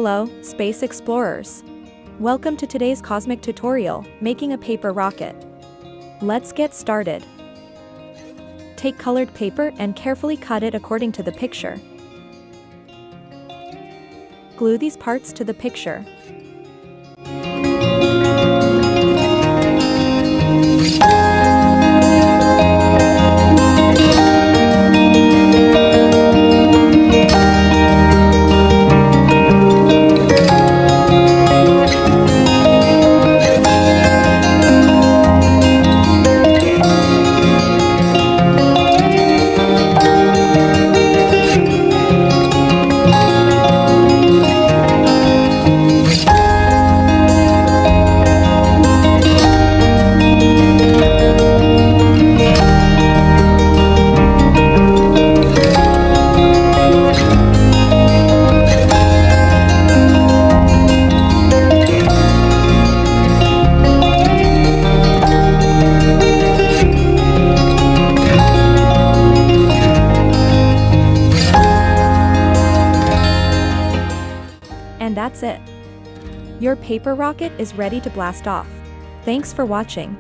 Hello, space explorers. Welcome to today's cosmic tutorial, making a paper rocket. Let's get started. Take colored paper and carefully cut it according to the picture. Glue these parts to the picture. And that's it. Your paper rocket is ready to blast off. Thanks for watching.